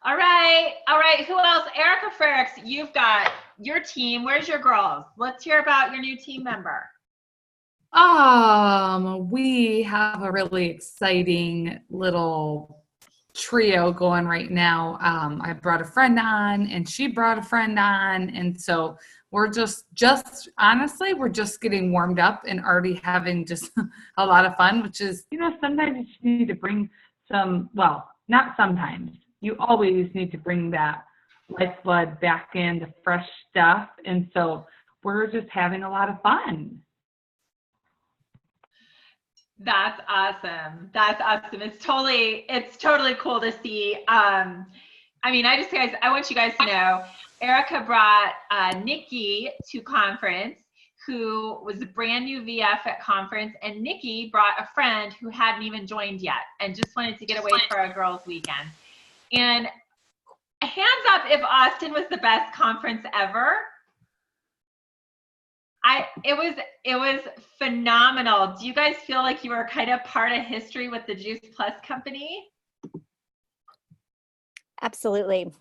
All right. All right. Who else? Erica Frericks, you've got your team. Where's your girls? Let's hear about your new team member. We have a really exciting little trio going right now. I brought a friend on and she brought a friend on. And so we're just honestly, we're just getting warmed up and already having just a lot of fun, which is, sometimes you just need to bring not sometimes. You always need to bring that lifeblood back into fresh stuff. And so we're just having a lot of fun. That's awesome. That's awesome. It's totally cool to see. I want you guys to know, Erica brought Nikki to conference, who was a brand new VF at conference, and Nikki brought a friend who hadn't even joined yet and just wanted to get away for a girls' weekend. And hands up if Austin was the best conference ever. It was phenomenal. Do you guys feel like you were kind of part of history with the Juice Plus company? Absolutely.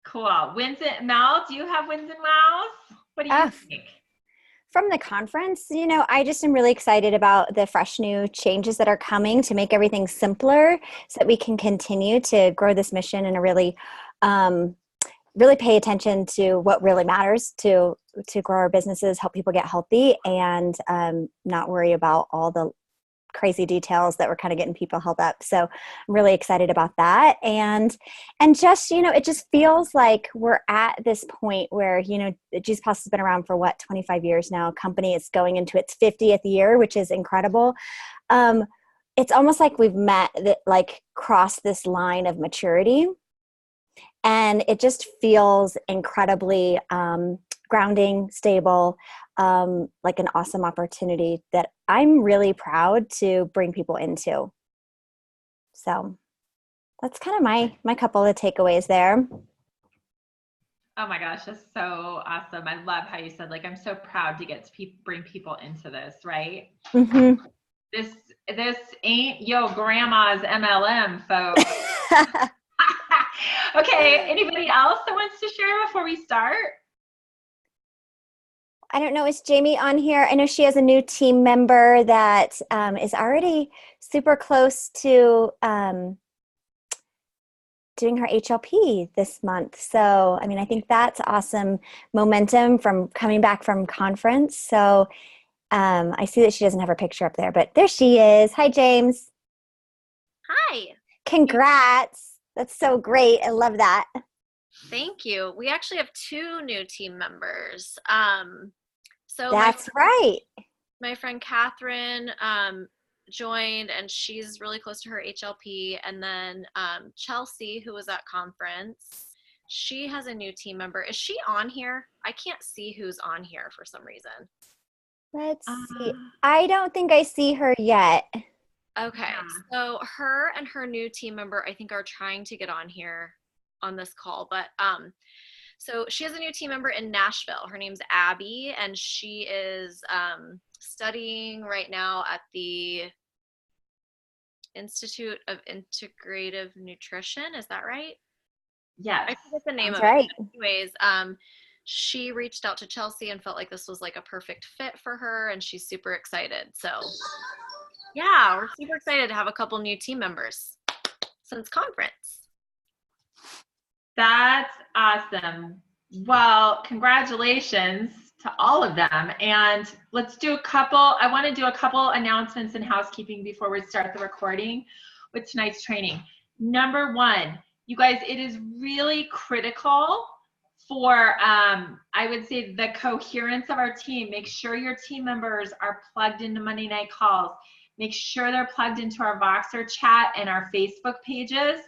Cool. Mel, do you have wins and wows? What do you think? From the conference, I just am really excited about the fresh new changes that are coming to make everything simpler so that we can continue to grow this mission in a really pay attention to what really matters to grow our businesses, help people get healthy, and not worry about all the crazy details that we're kind of getting people held up. So I'm really excited about that. And just, it just feels like we're at this point where, Juice Plus has been around for 25 years now. Company is going into its 50th year, which is incredible. It's almost like we've crossed this line of maturity. And it just feels incredibly grounding, stable, like an awesome opportunity that I'm really proud to bring people into. So that's kind of my couple of takeaways there. Oh my gosh, that's so awesome. I love how you said, I'm so proud to get to bring people into this, right? Mm-hmm. This ain't yo grandma's MLM, folks. Okay, anybody else that wants to share before we start? I don't know, is Jamie on here? I know she has a new team member that is already super close to doing her HLP this month. So, I think that's awesome momentum from coming back from conference. So I see that she doesn't have her picture up there, but there she is. Hi, James. Hi. Congrats. That's so great. I love that. Thank you. We actually have 2 new team members. So that's right. My friend Catherine joined, and she's really close to her HLP. And then Chelsea, who was at conference, she has a new team member. Is she on here? I can't see who's on here for some reason. Let's see. I don't think I see her yet. Okay, so her and her new team member, I think, are trying to get on here on this call. But so she has a new team member in Nashville. Her name's Abby, and she is studying right now at the Institute of Integrative Nutrition. Is that right? Yeah, I forget the name That's of right. it. Anyways, she reached out to Chelsea and felt like this was like a perfect fit for her, and she's super excited. So yeah, we're super excited to have a couple new team members since conference. That's awesome. Well, congratulations to all of them. And let's do I want to do a couple announcements and housekeeping before we start the recording with tonight's training. Number 1, you guys, it is really critical for, I would say, the coherence of our team. Make sure your team members are plugged into Monday night calls. Make sure they're plugged into our Voxer chat and our Facebook pages.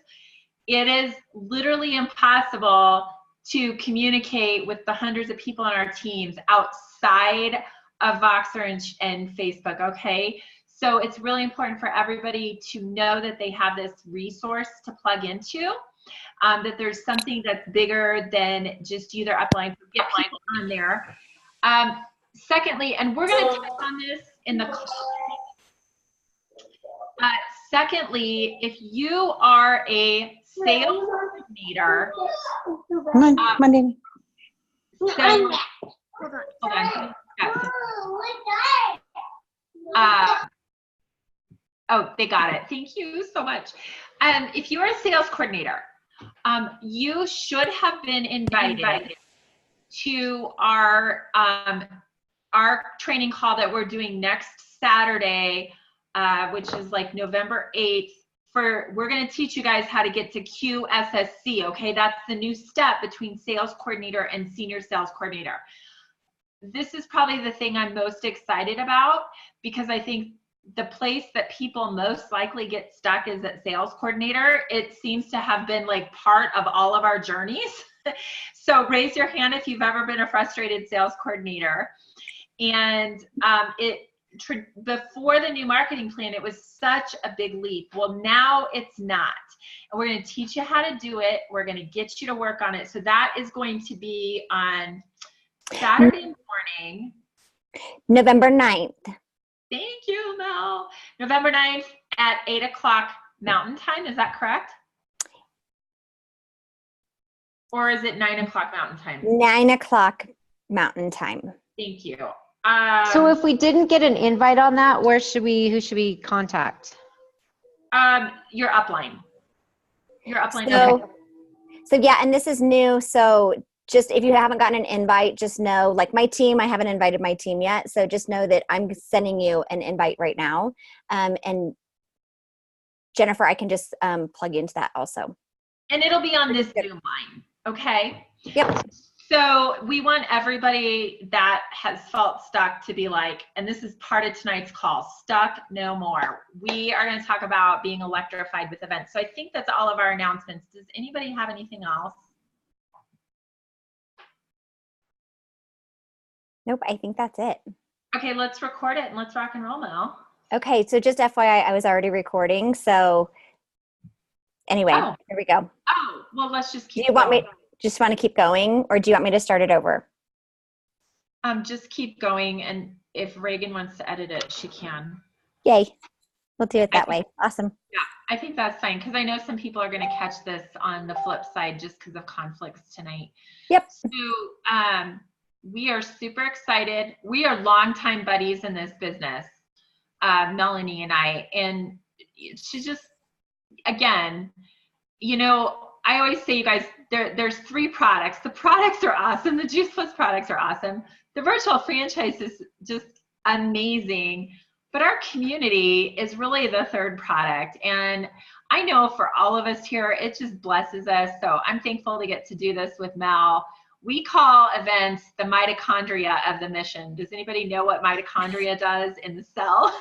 It is literally impossible to communicate with the hundreds of people on our teams outside of Voxer and Facebook, okay? So it's really important for everybody to know that they have this resource to plug into, that there's something that's bigger than just either upline, so get people on there. Secondly, and we're going to touch on this in the call, Secondly, if you are a sales coordinator, Monday. so, hold on. Oh, they got it. Thank you so much. If you're a sales coordinator, you should have been invited to our training call that we're doing next Saturday, which is like November 8th. We're going to teach you guys how to get to QSSC. Okay, that's the new step between sales coordinator and senior sales coordinator. This is probably the thing I'm most excited about, because I think the place that people most likely get stuck is at sales coordinator. It seems to have been like part of all of our journeys. So raise your hand if you've ever been a frustrated sales coordinator. And before the new marketing plan, it was such a big leap. Well, now it's not. And we're going to teach you how to do it. We're going to get you to work on it. So that is going to be on Saturday morning, November 9th. Thank you, Mel. November 9th at 8 o'clock Mountain Time. Is that correct? Or is it 9 o'clock Mountain Time? 9 o'clock Mountain Time. Thank you. So if we didn't get an invite on that, who should we contact? Your upline. Your upline. So yeah, and this is new. So just if you haven't gotten an invite, just know, like my team, I haven't invited my team yet. So just know that I'm sending you an invite right now. And Jennifer, I can just plug into that also. And it'll be on this Zoom line, okay? Yep. So we want everybody that has felt stuck to be like, and this is part of tonight's call, stuck no more. We are going to talk about being electrified with events. So I think that's all of our announcements. Does anybody have anything else? Nope, I think that's it. Okay, let's record it and let's rock and roll, Mel. Okay, so just FYI, I was already recording. So anyway, Here we go. Oh, well, let's just keep Do you want going. me, just want to keep going, or do you want me to start it over? Just keep going, and if Reagan wants to edit it, she can. Yay. We'll do it that way. Awesome. Yeah, I think that's fine, because I know some people are going to catch this on the flip side just because of conflicts tonight. Yep. So we are super excited. We are longtime buddies in this business, Melanie and I. And she just, again, you know, I always say, you guys, there's 3 products. The products are awesome. The Juice Plus products are awesome. The virtual franchise is just amazing. But our community is really the 3rd product. And I know for all of us here, it just blesses us. So I'm thankful to get to do this with Mel. We call events the mitochondria of the mission. Does anybody know what mitochondria does in the cell?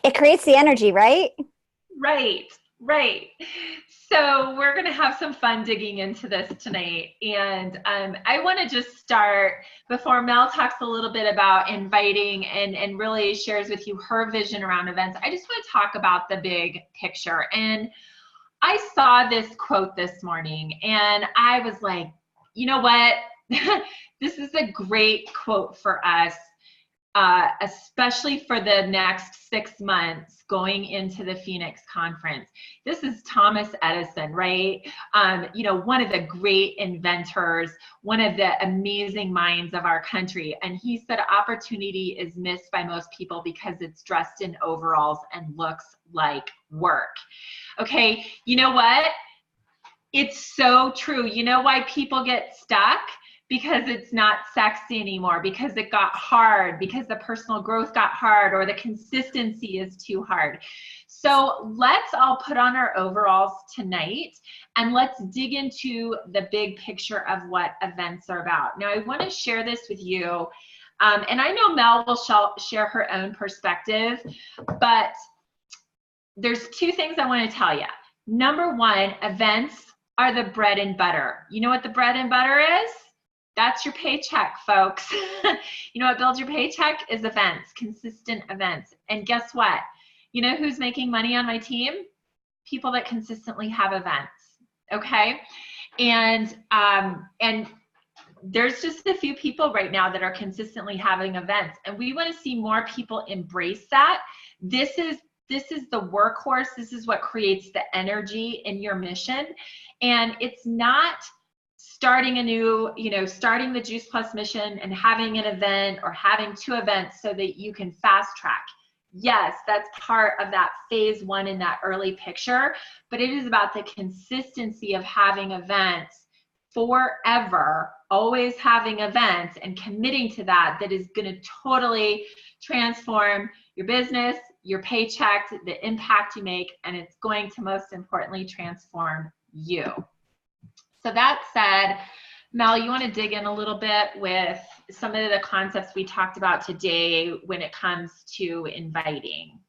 It creates the energy, right? Right. So we're going to have some fun digging into this tonight. And I want to just start, before Mel talks a little bit about inviting and really shares with you her vision around events, I just want to talk about the big picture. And I saw this quote this morning and I was like, you know what? This is a great quote for us, especially for the next 6 months going into the Phoenix conference. This is Thomas Edison, right? You know, one of the great inventors, one of the amazing minds of our country. And he said opportunity is missed by most people because it's dressed in overalls and looks like work. Okay, you know what? It's so true. You know why people get stuck? Because it's not sexy anymore, because it got hard, because the personal growth got hard, or the consistency is too hard. So let's all put on our overalls tonight and let's dig into the big picture of what events are about. Now, I want to share this with you. And I know Mel will share her own perspective, but there's 2 things I want to tell you. Number 1, events are the bread and butter. You know what the bread and butter is? That's your paycheck, folks. You know what builds your paycheck is events, consistent events. And guess what? You know who's making money on my team? People that consistently have events, okay? And there's just a few people right now that are consistently having events. And we want to see more people embrace that This is the workhorse. This is what creates the energy in your mission. And it's not starting a new, starting the Juice Plus mission and having an event or having 2 events so that you can fast track. Yes, that's part of that phase 1 in that early picture, but it is about the consistency of having events forever, always having events and committing to that is going to totally transform your business, your paycheck, the impact you make, and it's going to most importantly transform you. So that said, Mel, you want to dig in a little bit with some of the concepts we talked about today when it comes to inviting?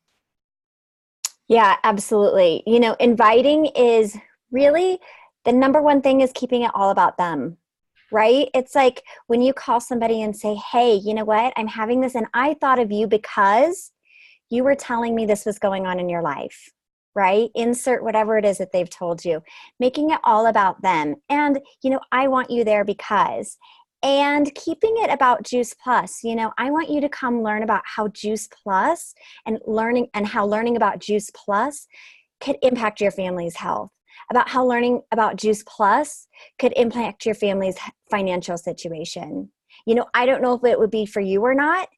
Yeah, absolutely. Inviting is really the number one thing is keeping it all about them, right? It's like when you call somebody and say, hey, you know what? I'm having this and I thought of you because you were telling me this was going on in your life, right? Insert whatever it is that they've told you, making it all about them. And, I want you there because, and keeping it about Juice Plus. I want you to come learn about how Juice Plus and how learning about Juice Plus could impact your family's health, about how learning about Juice Plus could impact your family's financial situation. I don't know if it would be for you or not,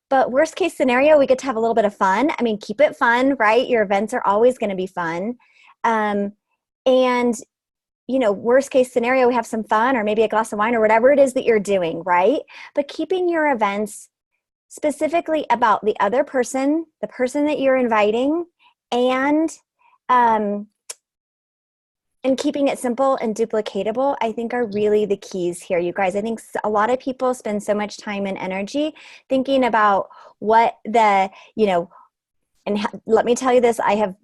but worst case scenario, we get to have a little bit of fun. I mean, keep it fun, right? Your events are always going to be fun. And, worst case scenario, we have some fun or maybe a glass of wine or whatever it is that you're doing, right? But keeping your events specifically about the other person, the person that you're inviting, and keeping it simple and duplicatable, I think are really the keys here, you guys. I think a lot of people spend so much time and energy thinking about what and let me tell you this, I have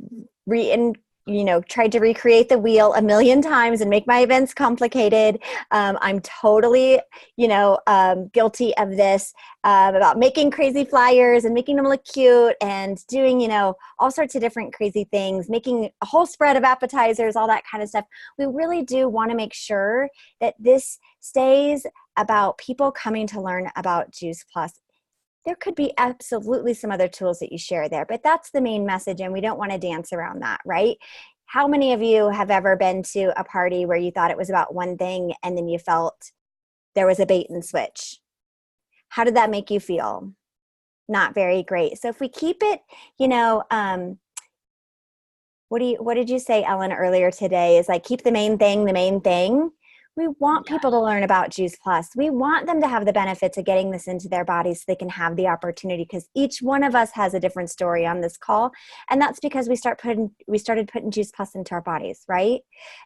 tried to recreate the wheel a million times and make my events complicated. I'm totally, guilty of this, about making crazy flyers and making them look cute and doing, all sorts of different crazy things, making a whole spread of appetizers, all that kind of stuff. We really do want to make sure that this stays about people coming to learn about Juice Plus. There could be absolutely some other tools that you share there, but that's the main message, and we don't want to dance around that, right? How many of you have ever been to a party where you thought it was about one thing and then you felt there was a bait and switch? How did that make you feel? Not very great. So if we keep it, what did you say, Ellen, earlier today? Is like keep the main thing the main thing. We want people to learn about Juice Plus. We want them to have the benefits of getting this into their bodies so they can have the opportunity, because each one of us has a different story on this call. And that's because we started putting Juice Plus into our bodies, right?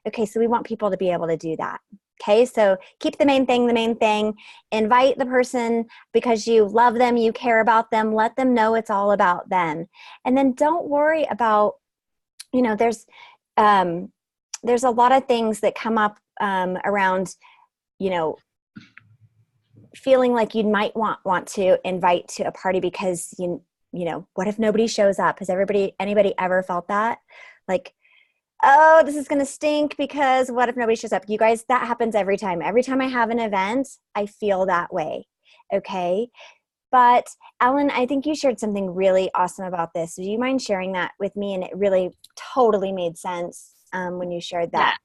Okay, so we want people to be able to do that. Okay, so keep the main thing the main thing. Invite the person because you love them, you care about them. Let them know it's all about them. And then don't worry about, there's a lot of things that come up around, feeling like you might want to invite to a party because what if nobody shows up? Has anybody ever felt that? Like, oh, this is going to stink because what if nobody shows up? You guys, that happens every time. Every time I have an event, I feel that way. Okay. But Ellen, I think you shared something really awesome about this. Do you mind sharing that with me? And it really totally made sense when you shared that. Yes.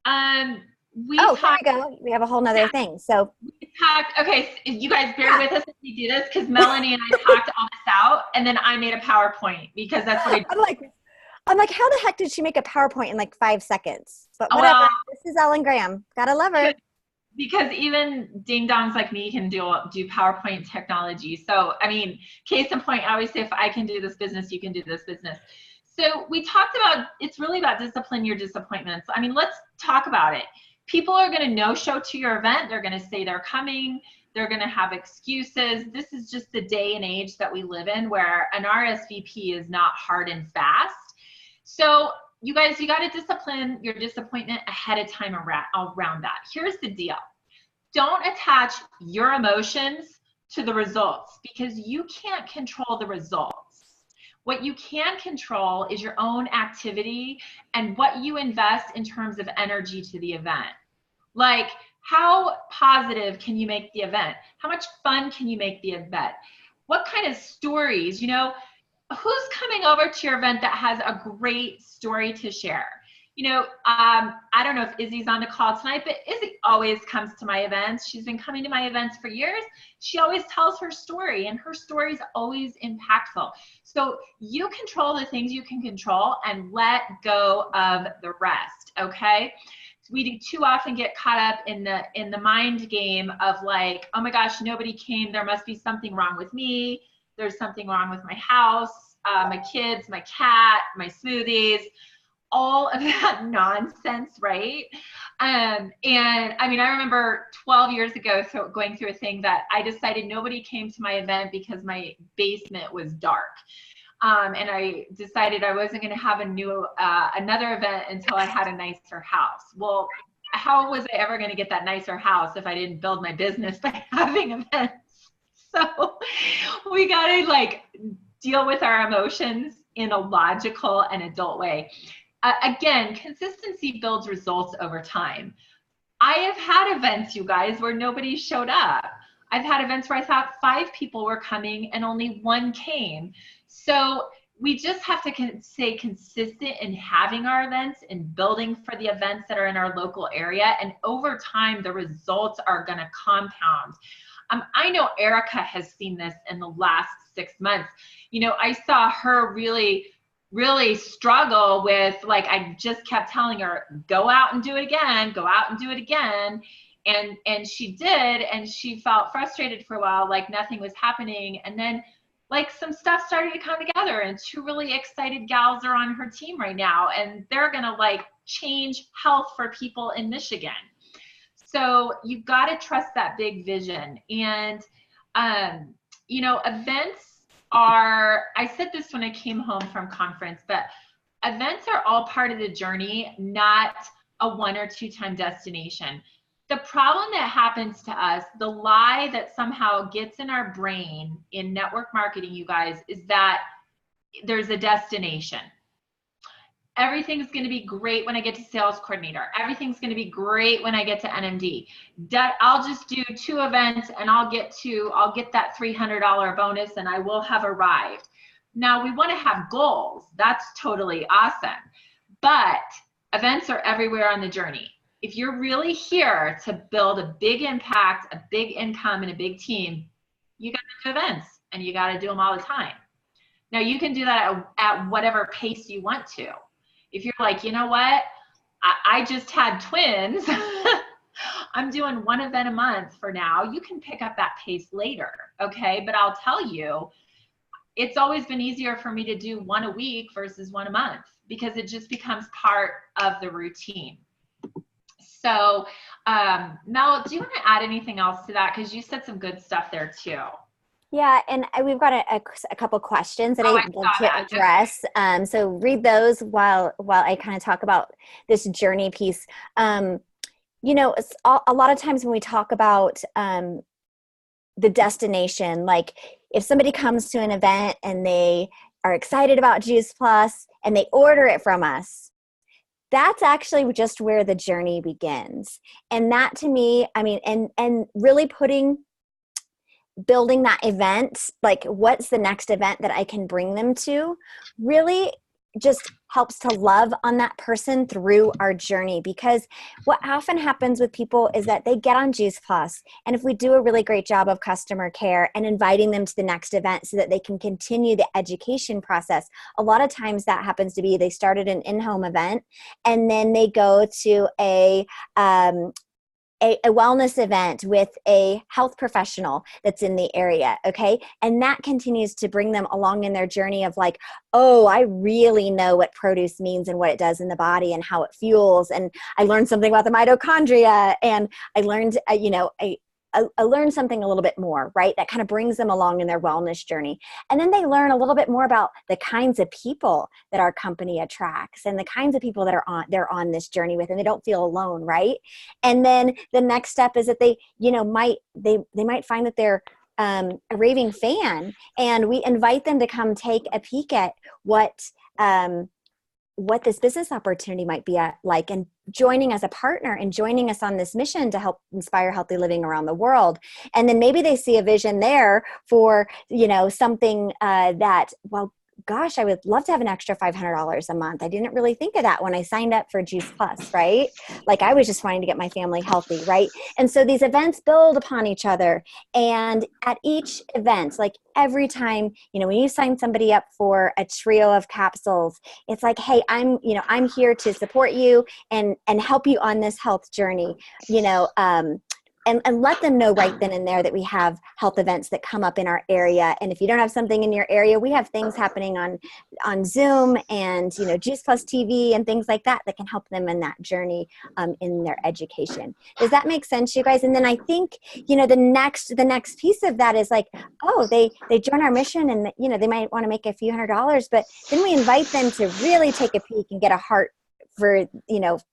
Here we go. We have a whole nother thing. So we talked, okay, you guys bear with us as we do this, because Melanie and I talked all this out, and then I made a PowerPoint because that's what I do. I'm like, how the heck did she make a PowerPoint in like 5 seconds? But whatever. Well, this is Ellen Graham. Gotta love her. Because even ding dongs like me can do PowerPoint technology. So, I mean, case in point, I always say, if I can do this business, you can do this business. So we talked about, it's really about discipline your disappointments. I mean, let's talk about it. People are going to no-show to your event. They're going to say they're coming. They're going to have excuses. This is just the day and age that we live in, where an RSVP is not hard and fast. So you guys, you got to discipline your disappointment ahead of time around that. Here's the deal. Don't attach your emotions to the results, because you can't control the results. What you can control is your own activity and what you invest in terms of energy to the event. Like, how positive can you make the event? How much fun can you make the event? What kind of stories, who's coming over to your event that has a great story to share? I don't know if Izzy's on the call tonight, but Izzy always comes to my events. She's been coming to my events for years. She always tells her story, and her story is always impactful. So you control the things you can control and let go of the rest, okay? We do too often get caught up in the mind game of like, oh my gosh, nobody came. There must be something wrong with me. There's something wrong with my house, my kids, my cat, my smoothies, all of that nonsense, right? And I mean, I remember 12 years ago going through a thing that I decided nobody came to my event because my basement was dark. And I decided I wasn't going to have another event until I had a nicer house. Well, how was I ever going to get that nicer house if I didn't build my business by having events? So we got to like deal with our emotions in a logical and adult way. Again, consistency builds results over time. I have had events, you guys, where nobody showed up. I've had events where I thought 5 people were coming and only 1 came. So we just have to stay consistent in having our events and building for the events that are in our local area. And over time, the results are going to compound. I know Erica has seen this in the last 6 months. I saw her really struggle with, like, I just kept telling her, go out and do it again, go out and do it again. And she did, and she felt frustrated for a while, like nothing was happening. And then like some stuff started to come together, and 2 really excited gals are on her team right now, and they're gonna like change health for people in Michigan. So you've got to trust that big vision. And events are, I said this when I came home from conference, but events are all part of the journey, not a 1 or 2 time destination. The problem that happens to us, the lie that somehow gets in our brain in network marketing, you guys, is that there's a destination. Everything's going to be great when I get to sales coordinator. Everything's going to be great when I get to NMD. I'll just do 2 events and I'll get that $300 bonus and I will have arrived. Now we want to have goals. That's totally awesome. But events are everywhere on the journey. If you're really here to build a big impact, a big income, and a big team, you got to do events, and you got to do them all the time. Now, you can do that at whatever pace you want to. If you're like, you know what, I just had twins, I'm doing 1 event a month for now, you can pick up that pace later, okay? But I'll tell you, it's always been easier for me to do 1 a week versus 1 a month, because it just becomes part of the routine. So Mel, do you want to add anything else to that? Because you said some good stuff there too. Yeah, and we've got a couple questions that I'd love to address. So read those while I kind of talk about this journey piece. A lot of times when we talk about the destination, like if somebody comes to an event and they are excited about Juice Plus and they order it from us, that's actually just where the journey begins. And that to me, I mean, and really building that event, like what's the next event that I can bring them to, really just helps to love on that person through our journey. Because what often happens with people is that they get on Juice Plus, and if we do a really great job of customer care and inviting them to the next event so that they can continue the education process, a lot of times that happens to be they started an in-home event and then they go to a wellness event with a health professional that's in the area, okay? And that continues to bring them along in their journey of like, oh, I really know what produce means and what it does in the body and how it fuels. And I learned something about the mitochondria, and I learned, I learned something a little bit more, right? That kind of brings them along in their wellness journey. And then they learn a little bit more about the kinds of people that our company attracts and the kinds of people that they're on this journey with, and they don't feel alone, right? And then the next step is that they might find that they're a raving fan, and we invite them to come take a peek at what this business opportunity might be like, and joining as a partner and joining us on this mission to help inspire healthy living around the world. And then maybe they see a vision there for, something that, well, gosh, I would love to have an extra $500 a month. I didn't really think of that when I signed up for Juice Plus, right? Like I was just wanting to get my family healthy, right? And so these events build upon each other. And at each event, like every time, when you sign somebody up for a trio of capsules, it's like, hey, I'm here to support you and help you on this health journey, and let them know right then and there that we have health events that come up in our area. And if you don't have something in your area, we have things happening on Zoom and, Juice Plus TV and things like that can help them in that journey in their education. Does that make sense, you guys? And then I think, the next piece of that is like, oh, they join our mission and, they might want to make a few $100s, but then we invite them to really take a peek and get a heart for,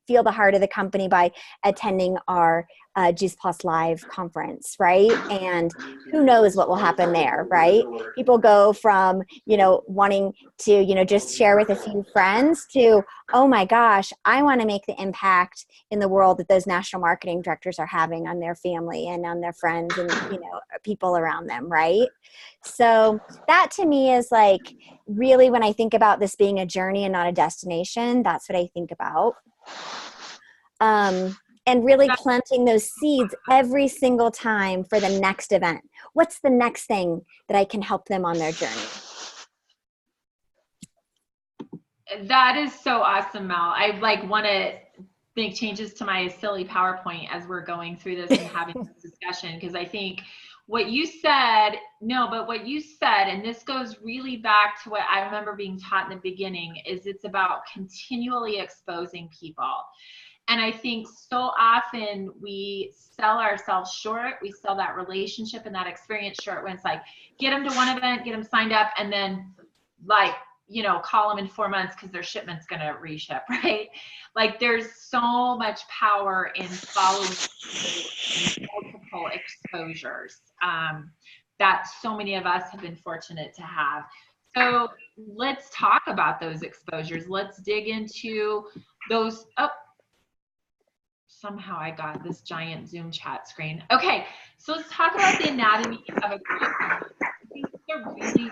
feel the heart of the company by attending our Juice Plus Live conference, right? And who knows what will happen there, right? People go from, wanting to, just share with a few friends to, oh my gosh, I want to make the impact in the world that those national marketing directors are having on their family and on their friends and, people around them, right? So that to me is like, really when I think about this being a journey and not a destination, that's what I think about. And really planting those seeds every single time for the next event. What's the next thing that I can help them on their journey? That is so awesome, Mel. I want to make changes to my silly PowerPoint as we're going through this and having this discussion, because I think what you said, and this goes really back to what I remember being taught in the beginning, is it's about continually exposing people. And I think so often we sell ourselves short. We sell that relationship and that experience short when it's like, get them to one event, get them signed up, and then call them in 4 months because their shipment's going to reship, right? Like there's so much power in following multiple exposures that so many of us have been fortunate to have. So let's talk about those exposures. Let's dig into those. Oh, somehow I got this giant Zoom chat screen. Okay, so let's talk about the anatomy of a group. I think the really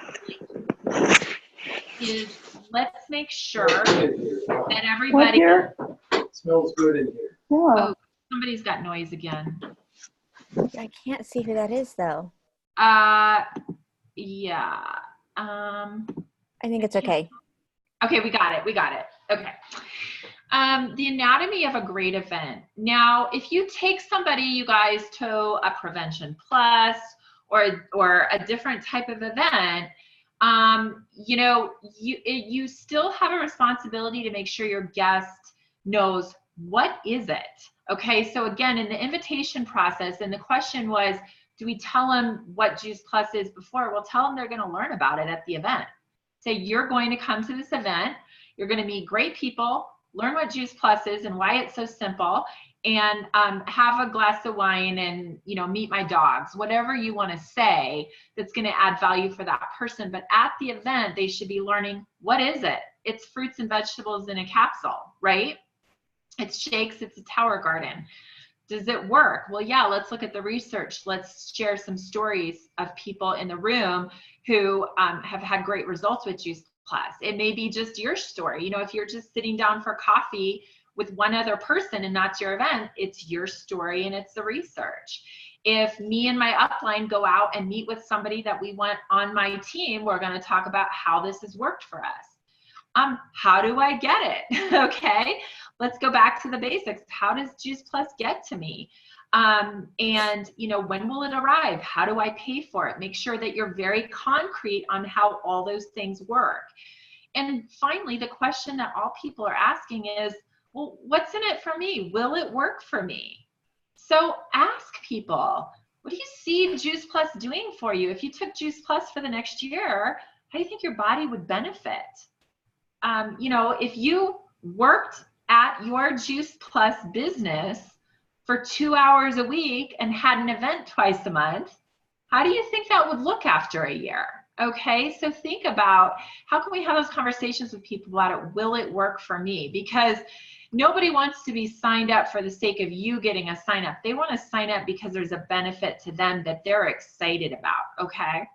is let's make sure that everybody here? It smells good in here. Yeah. Oh, somebody's got noise again. I can't see who that is though. Yeah. I think it's okay. Okay, we got it. Okay. The anatomy of a great event. Now, if you take somebody, you guys, to a Prevention Plus or a different type of event, you still have a responsibility to make sure your guest knows what is it. Okay, so again, in the invitation process, and the question was, do we tell them what Juice Plus is before? We'll tell them they're going to learn about it at the event. Say, you're going to come to this event, you're going to meet great people, learn what Juice Plus is and why it's so simple, and have a glass of wine and, meet my dogs, whatever you want to say that's going to add value for that person. But at the event, they should be learning, what is it? It's fruits and vegetables in a capsule, right? It's shakes, it's a tower garden. Does it work? Well, yeah, let's look at the research. Let's share some stories of people in the room who have had great results with Juice Plus. It may be just your story. If you're just sitting down for coffee with one other person and that's your event, it's your story and it's the research. If me and my upline go out and meet with somebody that we want on my team, we're going to talk about how this has worked for us. How do I get it? Okay, let's go back to the basics. How does Juice Plus get to me? And when will it arrive? How do I pay for it? Make sure that you're very concrete on how all those things work. And finally, the question that all people are asking is, well, what's in it for me? Will it work for me? So ask people, what do you see Juice Plus doing for you? If you took Juice Plus for the next year, how do you think your body would benefit? If you worked at your Juice Plus business for 2 hours a week and had an event twice a month, how do you think that would look after a year? Okay, so think about, how can we have those conversations with people about it? Will it work for me? Because nobody wants to be signed up for the sake of you getting a sign up. They want to sign up because there's a benefit to them that they're excited about, okay?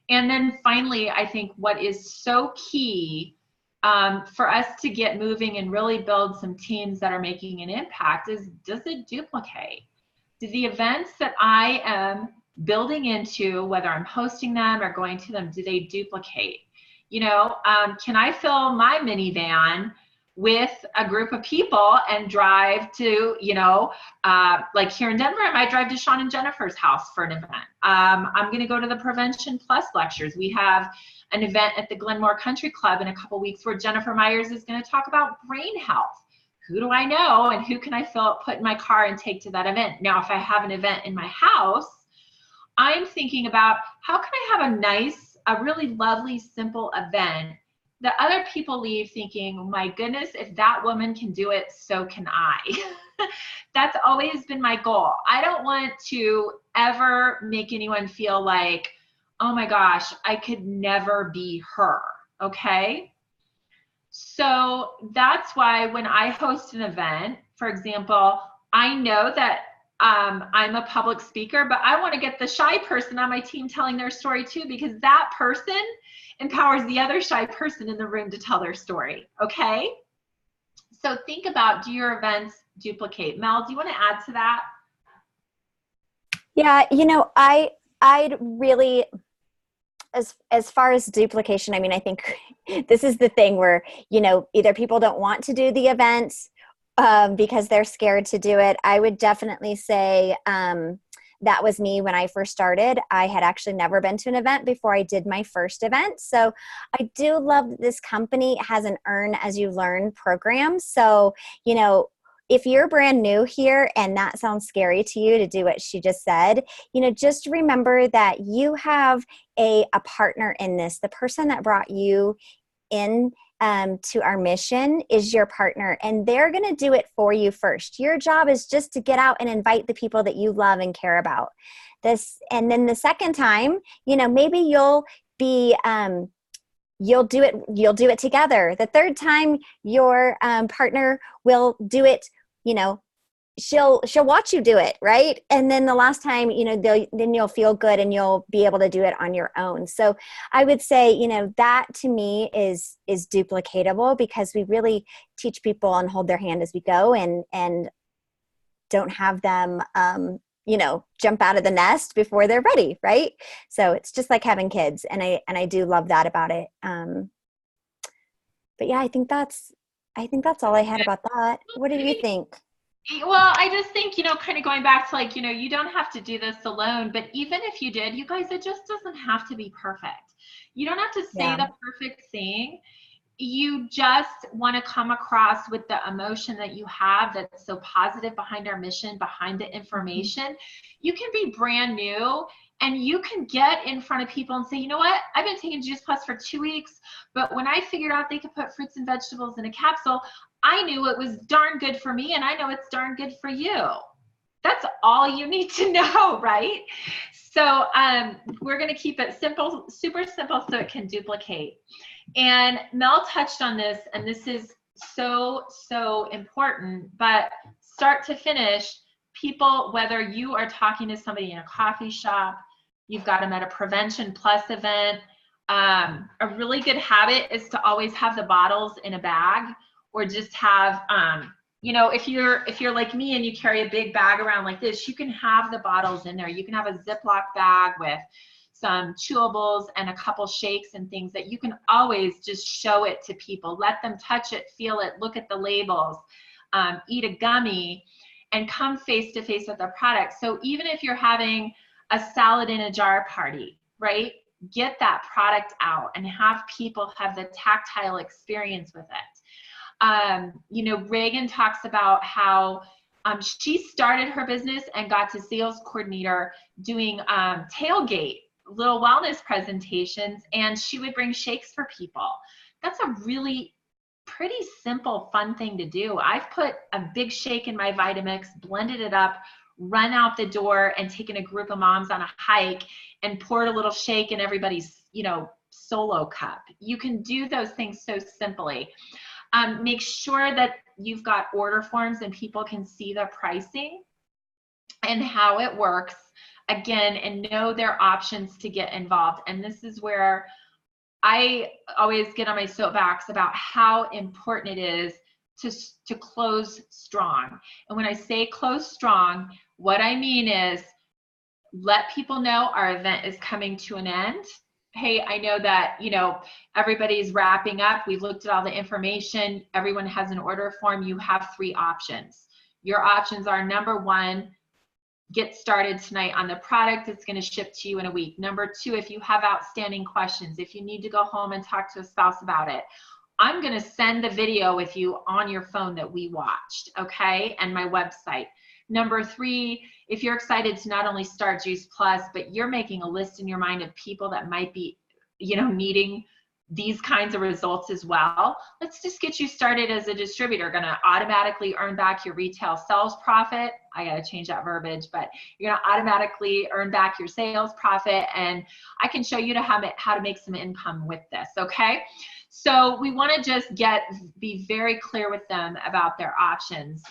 And then finally, I think what is so key for us to get moving and really build some teams that are making an impact is, does it duplicate? Do the events that I am building into, whether I'm hosting them or going to them, do they duplicate? You know, can I fill my minivan with a group of people and drive to, you know, like here in Denver, I might drive to Sean and Jennifer's house for an event. I'm going to go to the Prevention Plus lectures. We have an event at the Glenmore Country Club in a couple weeks where Jennifer Myers is going to talk about brain health. Who do I know and who can I put in my car and take to that event? Now, if I have an event in my house, I'm thinking about how can I have a nice, a really lovely, simple event that other people leave thinking, my goodness, if that woman can do it, so can I. That's always been my goal. I don't want to ever make anyone feel like, oh my gosh, I could never be her, okay? So that's why when I host an event, for example, I know that I'm a public speaker, but I want to get the shy person on my team telling their story too, because that person empowers the other shy person in the room to tell their story, okay? So think about, do your events duplicate? Mel, do you want to add to that? Yeah, you know, I'd really, as far as duplication, I mean, I think this is the thing where, you know, either people don't want to do the events because they're scared to do it. I would definitely say that was me when I first started. I had actually never been to an event before I did my first event. So I do love that this company has an earn as you learn program. So, you know, if you're brand new here and that sounds scary to you to do what she just said, you know, just remember that you have a partner in this. The person that brought you in to our mission is your partner, and they're going to do it for you first. Your job is just to get out and invite the people that you love and care about. This, and then the second time, you know, maybe you'll be you'll do it together. The third time, your partner will do it. You know, she'll watch you do it, right? And then the last time, you know, then you'll feel good and you'll be able to do it on your own. So I would say, you know, that to me is duplicatable, because we really teach people and hold their hand as we go, and don't have them you know, jump out of the nest before they're ready, right? So it's just like having kids, and I do love that about it. But yeah, I think that's all I had about that. What do you think? Well, I just think, you know, kind of going back to like, you know, you don't have to do this alone, but even if you did, you guys, it just doesn't have to be perfect. You don't have to say the perfect thing. You just want to come across with the emotion that you have that's so positive behind our mission, behind the information. You can be brand new and you can get in front of people and say, you know what, I've been taking Juice Plus for 2 weeks, but when I figured out they could put fruits and vegetables in a capsule, I knew it was darn good for me, and I know it's darn good for you. That's all you need to know, right? So we're going to keep it simple, super simple, so it can duplicate. And Mel touched on this, and this is so, so important, but start to finish, people, whether you are talking to somebody in a coffee shop, you've got them at a Prevention Plus event, a really good habit is to always have the bottles in a bag, or just have, you know, if you're like me and you carry a big bag around like this, you can have the bottles in there. You can have a Ziploc bag with some chewables and a couple shakes and things that you can always just show it to people. Let them touch it, feel it, look at the labels, eat a gummy, and come face to face with the product. So even if you're having a salad in a jar party, right? Get that product out and have people have the tactile experience with it. You know, Reagan talks about how she started her business and got to sales coordinator doing tailgate little wellness presentations, and she would bring shakes for people. That's a really pretty simple, fun thing to do. I've put a big shake in my Vitamix, blended it up, run out the door, and taken a group of moms on a hike and poured a little shake in everybody's, you know, solo cup. You can do those things so simply. Make sure that you've got order forms and people can see the pricing and how it works. again, and know their options to get involved. And this is where I always get on my soapbox about how important it is to close strong. And when I say close strong, what I mean is let people know our event is coming to an end. Hey, I know that, you know, everybody's wrapping up. We've looked at all the information. Everyone has an order form. You have 3 options. Your options are, number 1, get started tonight on the product. It's going to ship to you in a week. Number 2, if you have outstanding questions, if you need to go home and talk to a spouse about it, I'm going to send the video with you on your phone that we watched, okay, and my website. Number 3, if you're excited to not only start Juice Plus, but you're making a list in your mind of people that might be, you know, needing these kinds of results as well, let's just get you started as a distributor. Going to automatically earn back your retail sales profit. I got to change that verbiage, but you're going to automatically earn back your sales profit, and I can show you how to make some income with this, okay? So we want to just be very clear with them about their options.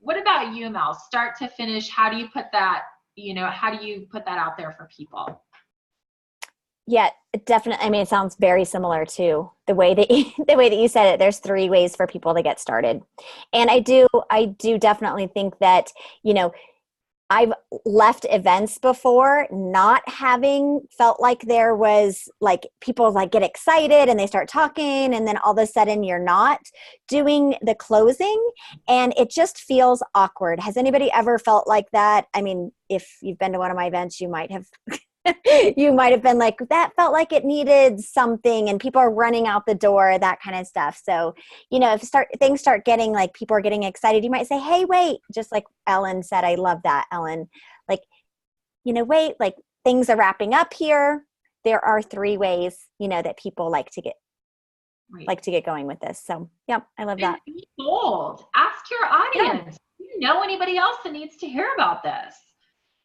What about you, Mel? Start to finish, how do you put that, you know, how do you put that out there for people? Yeah, definitely. I mean, it sounds very similar to the way that you said it. There's 3 ways for people to get started. And I do definitely think that, you know, I've left events before not having felt like there was like people like get excited and they start talking, and then all of a sudden you're not doing the closing and it just feels awkward. Has anybody ever felt like that? I mean, if you've been to one of my events, you might have been like, that felt like it needed something and people are running out the door, that kind of stuff. So, you know, if things start getting like people are getting excited, you might say, hey, wait, just like Ellen said. I love that, Ellen. Like, you know, wait, like things are wrapping up here. There are 3 ways, you know, that people like to get going with this. So, yeah, I love that. Be bold. Ask your audience. Yeah. Do you know anybody else that needs to hear about this?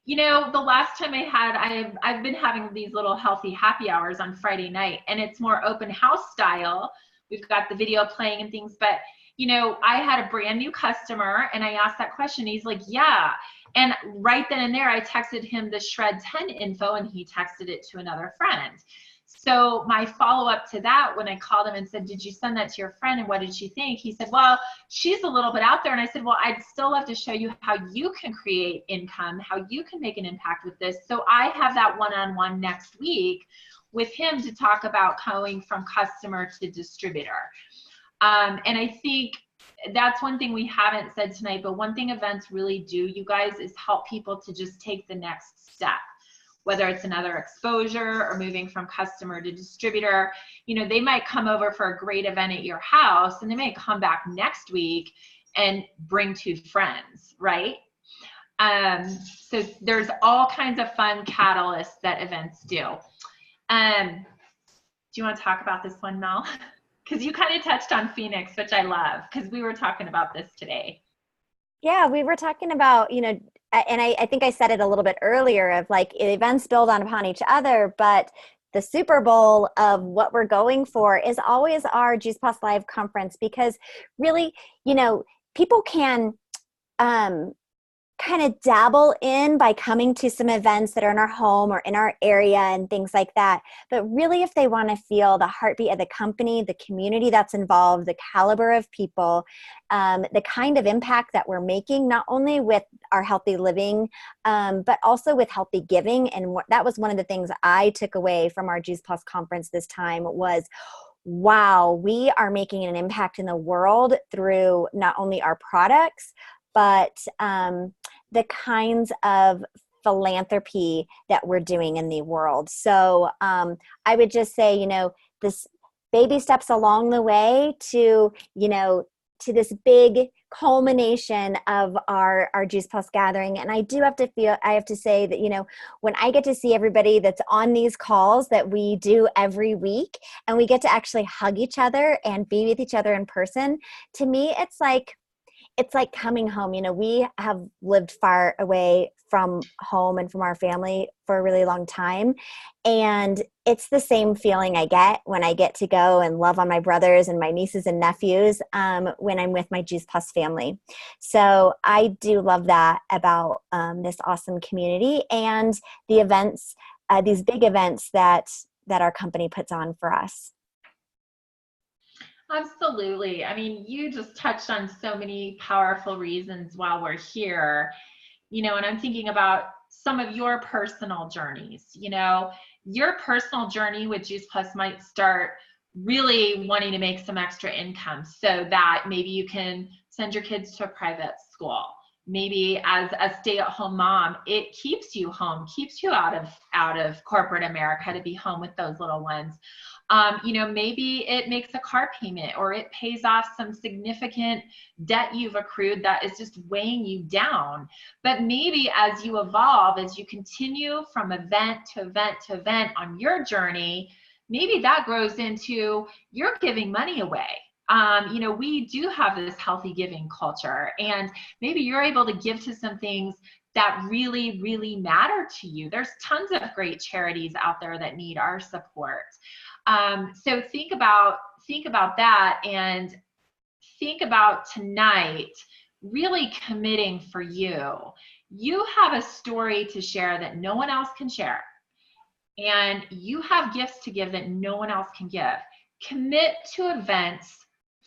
You know, the last time I've been having these little healthy happy hours on Friday night, and it's more open house style. We've got the video playing and things, but you know, I had a brand new customer and I asked that question. He's like, yeah. And right then and there, I texted him the Shred 10 info and he texted it to another friend. So my follow-up to that, when I called him and said, did you send that to your friend and what did she think? He said, well, she's a little bit out there. And I said, well, I'd still love to show you how you can create income, how you can make an impact with this. So I have that one-on-one next week with him to talk about going from customer to distributor. And I think that's one thing we haven't said tonight, but one thing events really do, you guys, is help people to just take the next step. Whether it's another exposure or moving from customer to distributor, you know, they might come over for a great event at your house and they may come back next week and bring 2 friends, right? So there's all kinds of fun catalysts that events do. Do you want to talk about this one, Mel? Because you kind of touched on Phoenix, which I love, because we were talking about this today. Yeah, we were talking about, you know, and I think I said it a little bit earlier of like events build upon each other, but the Super Bowl of what we're going for is always our Juice Plus Live conference, because really, you know, people can kind of dabble in by coming to some events that are in our home or in our area and things like that. But really, if they want to feel the heartbeat of the company, the community that's involved, the caliber of people, the kind of impact that we're making, not only with our healthy living, but also with healthy giving. And that was one of the things I took away from our Juice Plus conference this time was, wow, we are making an impact in the world through not only our products, but the kinds of philanthropy that we're doing in the world. So I would just say, you know, this baby steps along the way to, you know, to this big culmination of our Juice Plus gathering. And I have to say that, you know, when I get to see everybody that's on these calls that we do every week and we get to actually hug each other and be with each other in person, to me, it's like, it's like coming home. You know, we have lived far away from home and from our family for a really long time. And it's the same feeling I get when I get to go and love on my brothers and my nieces and nephews when I'm with my Juice Plus family. So I do love that about this awesome community and the events, these big events that our company puts on for us. Absolutely. I mean, you just touched on so many powerful reasons while we're here, you know, and I'm thinking about some of your personal journeys. You know, your personal journey with Juice Plus might start really wanting to make some extra income so that maybe you can send your kids to a private school. Maybe as a stay-at-home mom, it keeps you home, keeps you out of corporate America to be home with those little ones. You know, maybe it makes a car payment or it pays off some significant debt you've accrued that is just weighing you down. But maybe as you evolve, as you continue from event to event to event on your journey, maybe that grows into you're giving money away. You know, we do have this healthy giving culture, and maybe you're able to give to some things that really, really matter to you. There's tons of great charities out there that need our support. So think about that, and think about tonight really committing for you. You have a story to share that no one else can share, and you have gifts to give that no one else can give. Commit to events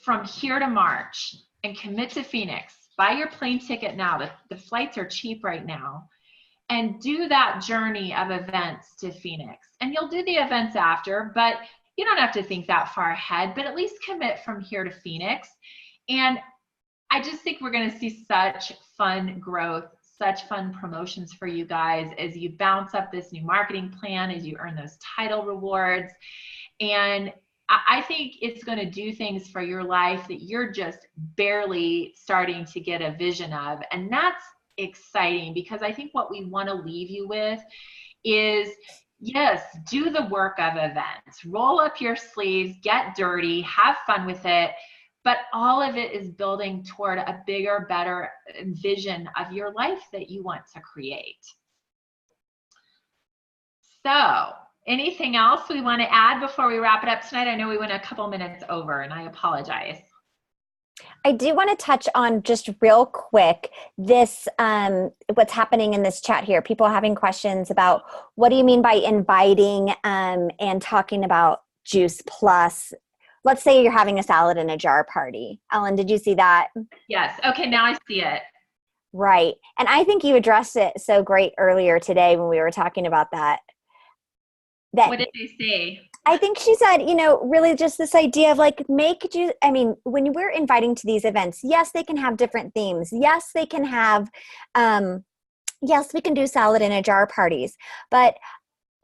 from here to March, and commit to Phoenix. Buy your plane ticket now. The flights are cheap right now. And do that journey of events to Phoenix. And you'll do the events after, but you don't have to think that far ahead, but at least commit from here to Phoenix. And I just think we're going to see such fun growth, such fun promotions for you guys as you bounce up this new marketing plan, as you earn those title rewards. And I think it's going to do things for your life that you're just barely starting to get a vision of. And that's exciting, because I think what we want to leave you with is, yes, do the work of events, roll up your sleeves, get dirty, have fun with it. But all of it is building toward a bigger, better vision of your life that you want to create. So, anything else we want to add before we wrap it up tonight? I know we went a couple minutes over, and I apologize. I do want to touch on just real quick this what's happening in this chat here. People having questions about what do you mean by inviting and talking about Juice Plus. Let's say you're having a salad in a jar party. Ellen, did you see that? Yes. Okay, now I see it. Right. And I think you addressed it so great earlier today when we were talking about that. What did they say? I think she said, you know, really just this idea of like, when we're inviting to these events, yes, they can have different themes. Yes, they can have, yes, we can do salad in a jar parties. But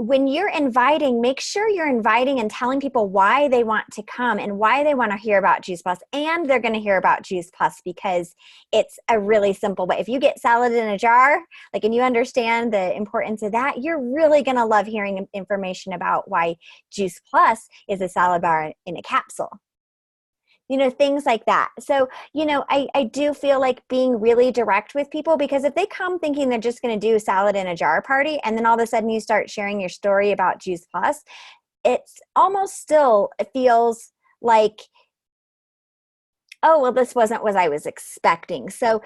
when you're inviting, make sure you're inviting and telling people why they want to come and why they want to hear about Juice Plus, and they're going to hear about Juice Plus because it's a really simple way. If you get salad in a jar, like, and you understand the importance of that, you're really going to love hearing information about why Juice Plus is a salad bar in a capsule. You know, things like that. So, you know, I do feel like being really direct with people, because if they come thinking they're just going to do salad in a jar party, and then all of a sudden you start sharing your story about Juice Plus, it's almost still, it feels like, oh, well, this wasn't what I was expecting. So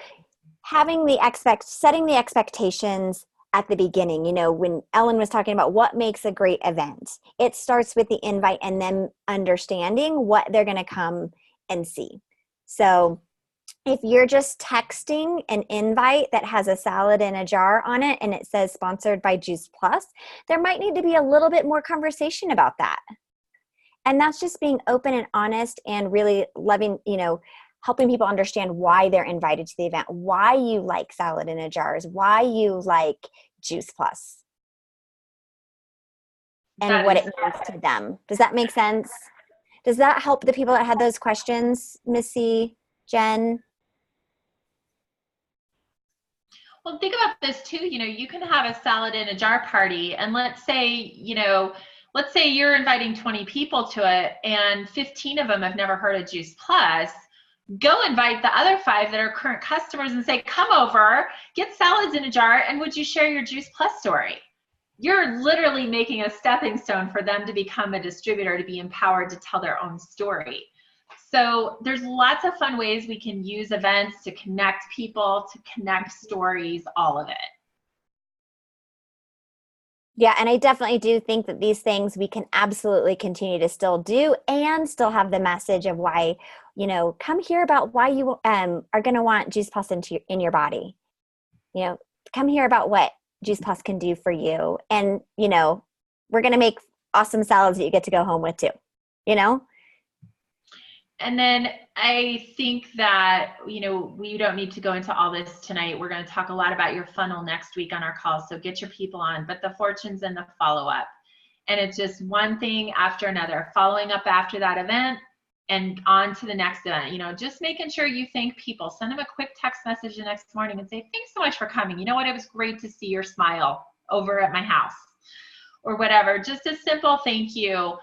setting the expectations at the beginning, you know, when Ellen was talking about what makes a great event, it starts with the invite and then understanding what they're going to come and see. So if you're just texting an invite that has a salad in a jar on it and it says sponsored by Juice Plus, there might need to be a little bit more conversation about that. And that's just being open and honest and really loving, you know, helping people understand why they're invited to the event, why you like salad in a jars, why you like Juice Plus, and what it means to them. Does that make sense? Does that help the people that had those questions, Missy, Jen? Well, think about this too. You know, you can have a salad in a jar party, and let's say you're inviting 20 people to it, and 15 of them have never heard of Juice Plus. go invite the other 5 that are current customers and say, come over, get salads in a jar, and would you share your Juice Plus story? You're literally making a stepping stone for them to become a distributor, to be empowered to tell their own story. So there's lots of fun ways we can use events to connect people, to connect stories, all of it. Yeah, and I definitely do think that these things we can absolutely continue to still do and still have the message of why, you know, come hear about why you are going to want Juice Plus in your body. You know, come hear about what Juice Plus can do for you. And, you know, we're going to make awesome salads that you get to go home with too, you know? And then I think that, you know, we don't need to go into all this tonight. We're going to talk a lot about your funnel next week on our call. So get your people on, but the fortunes and the follow-up. And it's just one thing after another, following up after that event and on to the next event. You know, just making sure you thank people. Send them a quick text message the next morning and say, thanks so much for coming. You know what? It was great to see your smile over at my house or whatever. Just a simple thank you.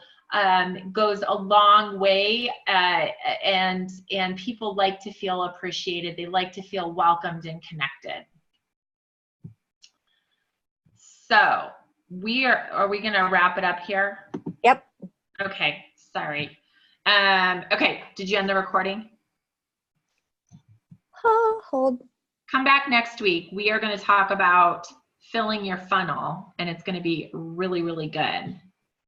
Goes a long way, and people like to feel appreciated. They like to feel welcomed and connected. So are we going to wrap it up here? Yep. Okay, sorry. Okay, did you end the recording? Hold. Come back next week. We are going to talk about filling your funnel, and it's going to be really, really good.